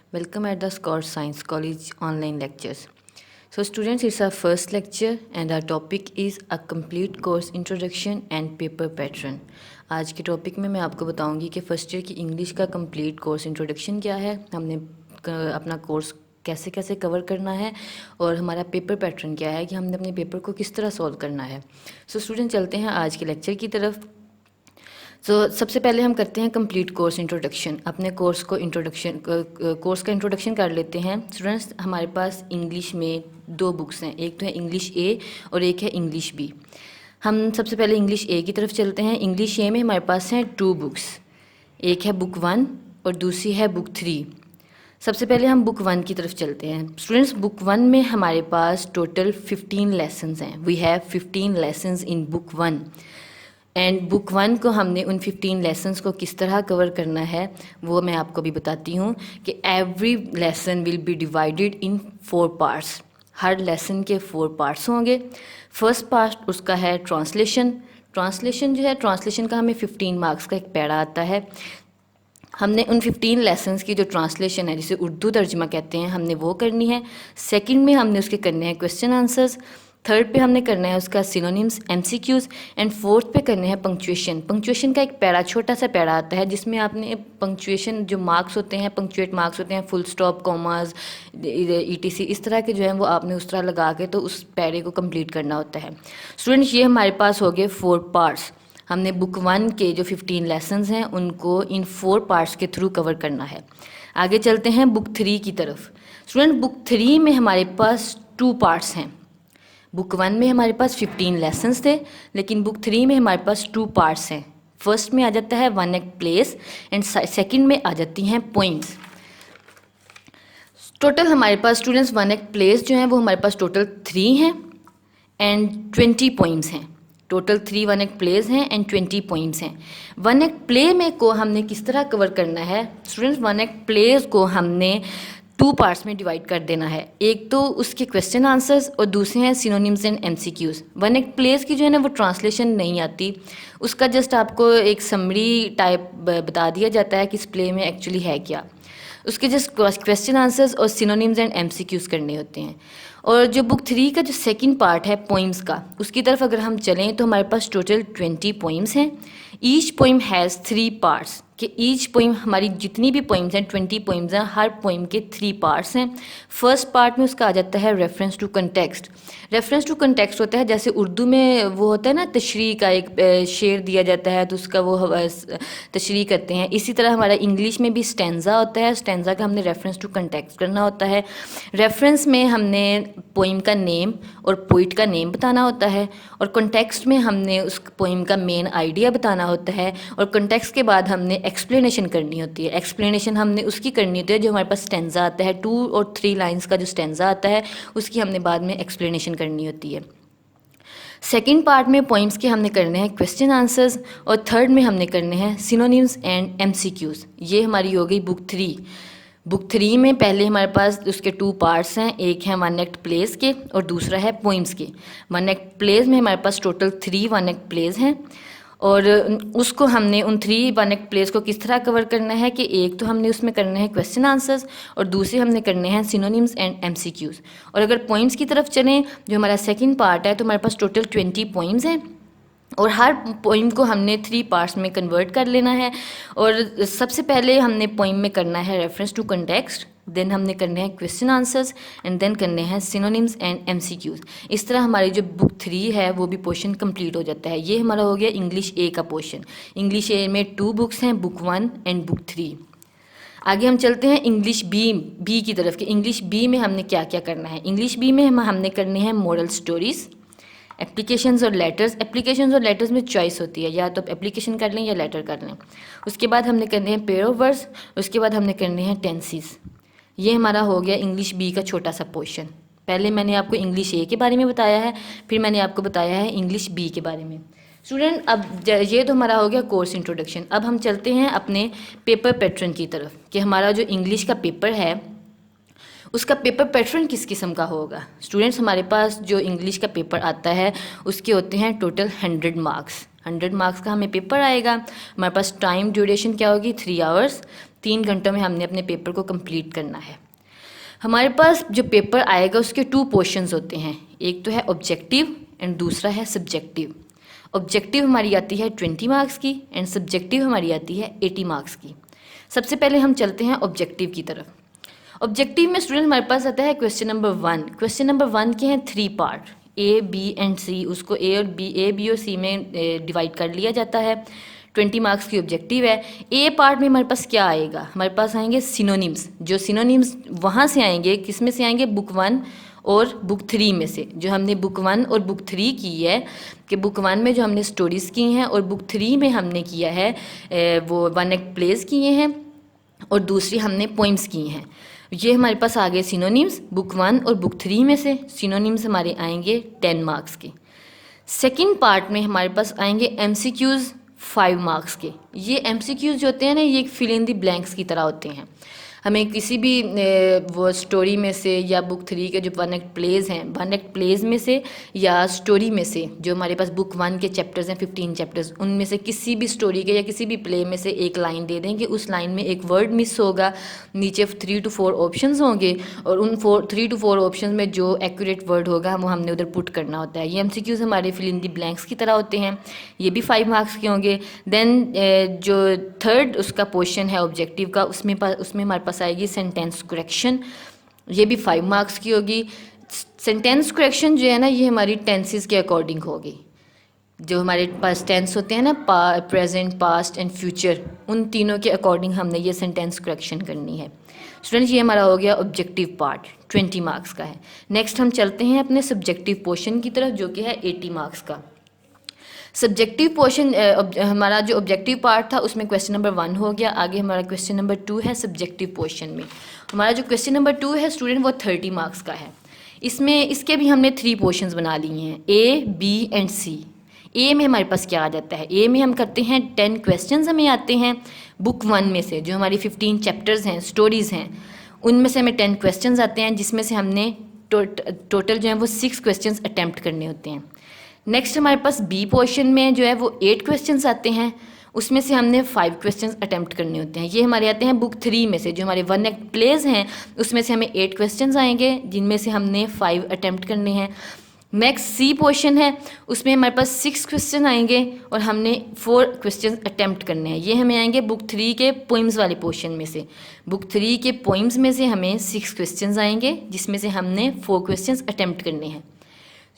Welcome at the Scott Science College online lectures. So students, it's our first lecture and our topic is a complete course introduction and paper pattern. आज के topic में मैं आपको बताऊंगी कि first year की English का complete course introduction क्या है, हमने अपना कोर्स कैसे कैसे कवर करना है और हमारा पेपर पैटर्न क्या है कि हमने अपने पेपर को किस तरह सॉल्व करना है. सो स्टूडेंट, चलते हैं आज के लेक्चर की तरफ. सबसे पहले हम करते हैं कंप्लीट कोर्स इंट्रोडक्शन. अपने कोर्स का इंट्रोडक्शन कर लेते हैं. स्टूडेंट्स, हमारे पास इंग्लिश में दो बुक्स हैं, एक तो है इंग्लिश ए और एक है इंग्लिश बी. हम सबसे पहले इंग्लिश ए की तरफ चलते हैं. इंग्लिश ए में हमारे पास हैं 2 बुक्स, एक है बुक 1 और दूसरी है बुक 3. सबसे पहले हम बुक 1 की तरफ चलते हैं. स्टूडेंट्स, बुक 1 में हमारे पास टोटल 15 लेसन्स हैं. We have 15 lessons in book 1 and book 1 को हमने उन 15 लेसन्स को किस तरह कवर करना है वो मैं आपको भी बताती हूँ कि every lesson will be divided in 4 parts. Her lesson के 4 पार्ट्स होंगे. फर्स्ट पार्ट उसका है ट्रांसलेशन. ट्रांसलेशन जो है, ट्रांसलेशन का हमें 15 मार्क्स का एक पैरा आता है. हमने उन 15 लेसन्स की जो ट्रांसलेशन है, जिसे उर्दू तर्जमा कहते हैं, हमने वो करनी है. सेकंड में हमने उसके करने हैं क्वेश्चन आंसर्स. थर्ड पे हमने करना है उसका सिनोनिम्स, एमसीक्यूज़. एंड फोर्थ पे करने हैं पंक्चुएशन. पंक्चुएशन का एक पैरा, छोटा सा पैरा आता है जिसमें आपने पंक्चुएशन जो मार्क्स होते हैं, पंक्चुएट मार्क्स होते हैं, फुल स्टॉप, कॉमास, ईटीसी, इस तरह के जो है वो आपने उस तरह लगा के तो उस पैरे को कंप्लीट करना होता है. स्टूडेंट्स, ये हमारे पास हो गए 4 पार्ट्स. हमने बुक 1 के जो 15 लेसन्स हैं उनको इन 4 पार्ट्स के थ्रू कवर करना है. आगे चलते हैं बुक 3 की तरफ. स्टूडेंट, बुक 3 में हमारे पास 2 पार्ट्स हैं. बुक 1 में हमारे पास 15 लेसन्स थे, लेकिन बुक 3 में हमारे पास 2 पार्ट्स हैं. फर्स्ट में आ जाता है one act place and second में आ जाती हैं पोइम्स. टोटल हमारे पास स्टूडेंट्स वन एक्ट प्लेस जो हैं वो हमारे पास टोटल 3 हैं एंड 20 पोइम्स हैं. टोटल 3 वन एक्ट प्लेस हैं एंड 20 पोइम्स हैं. वन एक्ट प्ले में को हमने किस तरह कवर करना है स्टूडेंट्स? वन एक्ट प्लेस को हमने 2 पार्ट्स में डिवाइड कर देना है. एक तो उसके क्वेश्चन आंसर्स और दूसरे हैं synonyms and MCQs. One act place की जो है ना वो ट्रांसलेशन नहीं आती, उसका जस्ट आपको एक समरी टाइप बता दिया जाता है कि इस प्ले में एक्चुअली है क्या. उसके जस्ट क्वेश्चन आंसर्स और सिनोनिम्स एंड एमसीक्यूज़ करने होते हैं. और जो बुक 3 का जो सेकंड पार्ट है पोइम्स का, उसकी तरफ अगर हम चलें तो हमारे पास टोटल 20 पोइम्स हैं. ईच पोइम हैज़ 3 पार्ट्स, कि ईच पोइम, हमारी जितनी भी पोइम्स हैं 20 पोइम्स हैं, हर पोइम के 3 पार्ट्स हैं. फर्स्ट पार्ट में उसका आ जाता है reference to context. Reference to context होता है जैसे उर्दू में वो होता है ना, तशरीह का एक शेर दिया जाता है तो उसका वो तशरीह करते हैं. इसी तरह हमारा इंग्लिश में भी स्टेंजा होता है. स्टेंजा का हमने रेफरेंस टू कंटेक्स्ट करना होता है. रेफरेंस में हमने पोइम का नेम और पोइट का नेम बताना होता है, और कंटेक्स्ट में हमने उस पोइम का मेन आइडिया बताना होता है, और कंटेक्स्ट के बाद हमने एक्सप्लेनेशन करनी होती है. एक्सप्लेनेशन हमने उसकी करनी होती है जो हमारे पास स्टेंजा आता है, 2 और 3 लाइंस का जो स्टेंजा आता है उसकी हमने बाद में एक्सप्लेनेशन करनी होती है. सेकंड पार्ट में पोइम्स के हमने करने हैं क्वेश्चन आंसर्स, और थर्ड में हमने करने हैं सिनोनिम्स एंड एमसीक्यूज़. ये हमारी हो गई बुक 3. बुक 3 में पहले हमारे पास उसके 2 पार्ट्स हैं, एक है वन एक्ट प्लेस के और दूसरा है पोइम्स के. वन एक्ट प्लेस में हमारे पास टोटल 3 वन एक्ट प्लेस हैं, और उसको हमने उन 3 वन एक्ट प्लेस को किस तरह कवर करना है कि एक तो हमने उसमें करने हैं क्वेश्चन आंसर्स और दूसरे हमने करने हैं सिनोनिम्स एंड एमसीक्यूज़. और अगर पोइम्स की तरफ चलें, जो हमारा सेकंड पार्ट है, तो हमारे पास टोटल 20 पोइम्स हैं और हर पोइम को हमने 3 पार्ट्स में कन्वर्ट कर लेना है. और सबसे पहले हमने पोइम में करना है रेफरेंस टू कंटेक्स्ट, देन हमने करने हैं क्वेश्चन आंसर्स एंड देन करने हैं सिनोनिम्स एंड एमसीक्यूज़. इस तरह हमारी जो बुक 3 है वो भी पोर्शन कंप्लीट हो जाता है. ये हमारा हो गया इंग्लिश ए का पोर्शन. इंग्लिश ए में 2 बुक्स हैं, बुक 1 एंड बुक 3. आगे हम चलते हैं इंग्लिश बी की तरफ. कि इंग्लिश बी में हमने क्या क्या करना है. इंग्लिश बी में हमने करने हैं मॉरल स्टोरीज़, एप्लीकेशंस और लेटर्स. एप्लीकेशंस और लेटर्स में चॉइस होती है, या तो एप्लीकेशन कर लें या लेटर कर लें. उसके बाद हमने करने हैं पेयर ऑफ वर्ड्स, उसके बाद हमने करने हैं टेंसेस. ये हमारा हो गया इंग्लिश बी का छोटा सा पोर्शन. पहले मैंने आपको इंग्लिश ए के बारे में बताया है, फिर मैंने आपको बताया है इंग्लिश बी के बारे में. स्टूडेंट, अब ये तो हमारा हो गया कोर्स इंट्रोडक्शन. अब हम चलते हैं अपने पेपर पैटर्न की तरफ कि हमारा जो इंग्लिश का पेपर है उसका पेपर पैटर्न किस किस्म का होगा. स्टूडेंट्स, हमारे पास जो इंग्लिश का पेपर आता है उसके होते हैं टोटल 100 मार्क्स. 100 मार्क्स का हमें पेपर आएगा. हमारे पास टाइम ड्यूरेशन क्या होगी, 3 आवर्स. 3 घंटों में हमने अपने पेपर को कंप्लीट करना है। हमारे पास जो पेपर आएगा उसके 2 पोर्शंस होते हैं, एक तो है ऑब्जेक्टिव एंड दूसरा है सब्जेक्टिव। ऑब्जेक्टिव हमारी आती है 20 मार्क्स की एंड सब्जेक्टिव हमारी आती है 80 मार्क्स की। सबसे पहले हम चलते हैं ऑब्जेक्टिव की तरफ। ऑब्जेक्टिव में स्टूडेंट हमारे पास आता है क्वेश्चन नंबर 1। क्वेश्चन नंबर 1 के हैं 3 पार्ट, ए बी एंड सी। उसको ए बी और सी में डिवाइड कर लिया जाता है। 20 मार्क्स की ऑब्जेक्टिव है। ए पार्ट में हमारे पास क्या आएगा, हमारे पास आएंगे सिनोनिम्स। जो सिनोनिम्स वहाँ से आएंगे, किस में से आएंगे, बुक 1 और बुक 3 में से। जो हमने बुक 1 और बुक 3 की है कि बुक 1 में जो हमने स्टोरीज़ की हैं और बुक 3 में हमने किया है वो वन एक्ट प्लेस किए हैं और दूसरी हमने पोइम्स की हैं। ये हमारे पास आ गए सिनोनिम्स बुक 1 और बुक 3 में से। सिनोनिम्स हमारे आएंगे 10 मार्क्स के। सेकंड पार्ट में हमारे पास आएंगे एमसीक्यूज़ 5 मार्क्स के। ये एमसीक्यूज़ जो होते हैं ना, ये फिल इन द ब्लैंक्स की तरह होते हैं। हमें किसी भी वो स्टोरी में से या बुक 3 के जो वन एक्ट प्लेज हैं, वन एक्ट प्लेज में से या स्टोरी में से, जो हमारे पास बुक 1 के चैप्टर्स हैं 15 चैप्टर्स, उनमें से किसी भी स्टोरी के या किसी भी प्ले में से एक लाइन दे दें कि उस लाइन में एक वर्ड मिस होगा, नीचे 3 to 4 ऑप्शंस होंगे और उन 3 to 4 ऑप्शंस में जो एक्यूरेट वर्ड होगा वो हमने उधर पुट करना होता है। ये एमसीक्यूज़ हमारे फिल इन द ब्लैंक्स की तरह होते हैं, ये भी 5 मार्क्स के होंगे। देन जो थर्ड उसका पोर्शन है ऑब्जेक्टिव का, उसमें हमारे पास आएगी सेंटेंस करेक्शन। ये भी 5 मार्क्स की होगी। सेंटेंस करेक्शन जो है ना, ये हमारी टेंसेस के अकॉर्डिंग होगी। जो हमारे पास टेंस होते हैं ना, प्रेजेंट, पास्ट एंड फ्यूचर, उन तीनों के अकॉर्डिंग हमने ये सेंटेंस करेक्शन करनी है। स्टूडेंट्स, ये हमारा हो गया ऑब्जेक्टिव पार्ट, 20 मार्क्स का है। नेक्स्ट हम चलते हैं अपने सब्जेक्टिव पोर्शन की तरफ, जो कि है 80 मार्क्स का। सब्जेक्टिव पोर्शन हमारा जो ऑब्जेक्टिव पार्ट था उसमें क्वेश्चन नंबर 1 हो गया। आगे हमारा क्वेश्चन नंबर 2 है सब्जेक्टिव पोर्शन में। हमारा जो क्वेश्चन नंबर 2 है स्टूडेंट, वो 30 मार्क्स का है। इसके भी हमने 3 पोर्शंस बना लिए हैं, ए बी एंड सी। ए में हमारे पास क्या आ जाता है, ए में हम करते हैं 10 क्वेश्चंस हमें आते हैं बुक 1 में से। जो हमारी 15 चैप्टर्स हैं, स्टोरीज़ हैं, उनमें से हमें 10 क्वेश्चंस आते हैं, जिसमें से हमने टोटल जो है वो 6 क्वेश्चंस अटैम्प्ट करने होते हैं। नेक्स्ट हमारे पास बी पोर्शन में जो है वो 8 क्वेश्चंस आते हैं, उसमें से हमने 5 क्वेश्चंस अटैम्प्ट करने होते हैं। ये हमारे आते हैं बुक 3 में से। जो हमारे वन एक्ट प्लेज हैं उसमें से हमें 8 क्वेश्चंस आएंगे, जिनमें से हमने 5 अटैम्प्ट करने हैं। नेक्स्ट सी पोर्शन है, उसमें हमारे पास 6 क्वेश्चन आएंगे और हमने 4 क्वेश्चन अटैम्प्ट करने हैं। ये हमें आएंगे बुक 3 के पोइम्स वाले पोर्शन में से। बुक 3 के पोइम्स में से हमें 6 क्वेश्चन आएंगे, जिसमें से हमने 4 क्वेश्चन अटैम्प्ट करने हैं।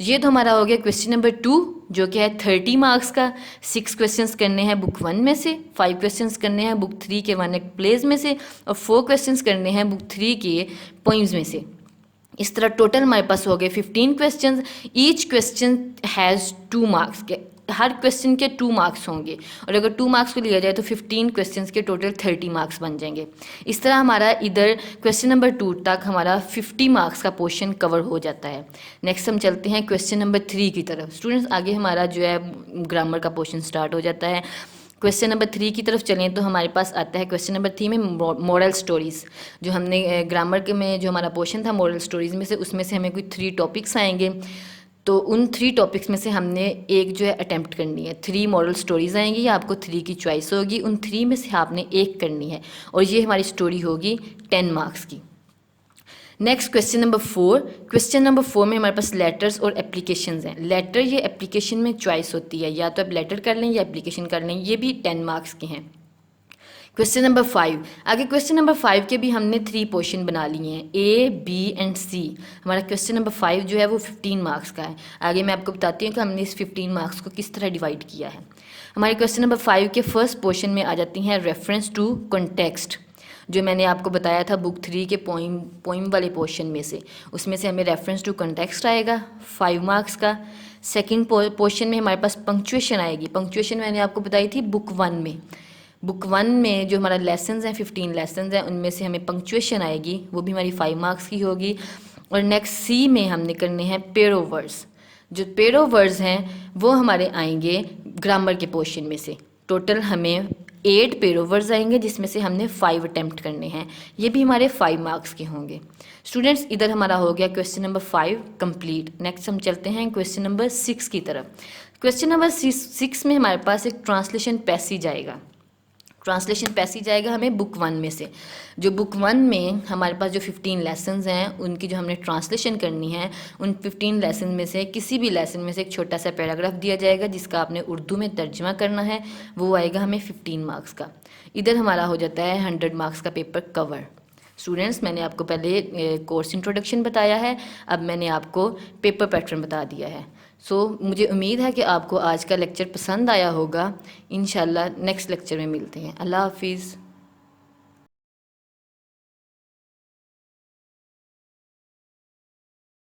ये तो हमारा हो गया क्वेश्चन नंबर 2, जो कि है 30 मार्क्स का। 6 क्वेश्चंस करने हैं बुक 1 में से, 5 क्वेश्चंस करने हैं बुक 3 के वन एक्ट प्लेज में से और 4 क्वेश्चंस करने हैं बुक 3 के पोइम्स में से। इस तरह टोटल हमारे पास हो गए 15 questions. Each question has 2 marks के, हर क्वेश्चन के 2 मार्क्स होंगे और अगर 2 मार्क्स को लिया जाए तो 15 क्वेश्चंस के टोटल 30 मार्क्स बन जाएंगे। इस तरह हमारा इधर क्वेश्चन नंबर 2 तक हमारा 50 मार्क्स का पोर्शन कवर हो जाता है। नेक्स्ट हम चलते हैं क्वेश्चन नंबर 3 की तरफ। स्टूडेंट्स, आगे हमारा जो है ग्रामर का पोर्शन स्टार्ट हो जाता है। क्वेश्चन नंबर 3 की तरफ चलें तो हमारे पास आता है क्वेश्चन नंबर 3 में मॉरल स्टोरीज़। जो हमने ग्रामर के में जो हमारा पोर्शन था मॉरल स्टोरीज़ में से, उसमें से हमें कोई 3 टॉपिक्स आएंगे। तो उन 3 टॉपिक्स में से हमने एक जो है अटैम्प्ट करनी है। 3 मॉरल स्टोरीज़ आएंगी, या आपको 3 की चॉइस होगी। उन 3 में से आपने एक करनी है और ये हमारी स्टोरी होगी 10 मार्क्स की। Next question number 4। Question number 4 में हमारे पास लेटर्स और एप्लीकेशंस हैं। लेटर, ये एप्लीकेशन में चॉइस होती है, या तो आप लेटर कर लें या एप्लीकेशन कर लें। ये भी 10 मार्क्स के हैं। Question number 5। आगे क्वेश्चन नंबर 5 के भी हमने 3 पोर्शन बना लिए हैं, ए बी एंड सी। हमारा क्वेश्चन नंबर 5 जो है वो 15 मार्क्स का है। आगे मैं आपको बताती हूँ कि हमने इस 15 मार्क्स को किस तरह डिवाइड किया है। हमारे क्वेश्चन नंबर 5 के फर्स्ट पोर्शन में आ जाती हैं रेफरेंस टू कॉन्टेक्स्ट। जो मैंने आपको बताया था बुक 3 के पोइम वाले पोर्शन में से, उसमें से हमें रेफरेंस टू कॉन्टेक्स्ट आएगा 5 मार्क्स का। सेकंड पोर्शन में हमारे पास पंक्चुएशन आएगी। पंक्चुएशन मैंने आपको बताई थी बुक 1 में। बुक 1 में जो हमारा लेसन्स हैं 15 लेसन्स हैं, उनमें से हमें पंक्चुएशन आएगी, वो भी हमारी 5 मार्क्स की होगी। और नेक्स्ट सी में हमने करने हैं पेरो वर्ड्स। जो पेरो वर्ड्स हैं वो हमारे आएंगे ग्रामर के पोर्शन में से। टोटल हमें 8 पेरो वर्ड्स आएंगे, जिसमें से हमने 5 अटैम्प्ट करने हैं। ये भी हमारे 5 मार्क्स के होंगे। स्टूडेंट्स, इधर हमारा हो गया क्वेश्चन नंबर 5 कंप्लीट। नेक्स्ट हम चलते हैं क्वेश्चन नंबर 6 की तरफ। क्वेश्चन नंबर 6 में हमारे पास एक ट्रांसलेशन पैसेज आएगा। ट्रांसलेशन पैसेज आएगा हमें बुक 1 में से। जो बुक 1 में हमारे पास जो 15 लेसन्स हैं उनकी जो हमने ट्रांसलेशन करनी है, उन 15 लेसन में से किसी भी लेसन में से एक छोटा सा पैराग्राफ दिया जाएगा जिसका आपने उर्दू में तर्जुमा करना है, वो आएगा हमें 15 मार्क्स का। इधर हमारा हो जाता है 100 मार्क्स का पेपर कवर। स्टूडेंट्स, मैंने आपको पहले कोर्स इंट्रोडक्शन बताया है, अब मैंने आपको पेपर पैटर्न बता दिया है। मुझे उम्मीद है कि आपको आज का लेक्चर पसंद आया होगा। इंशाल्लाह नेक्स्ट लेक्चर में मिलते हैं। अल्लाह हाफिज़।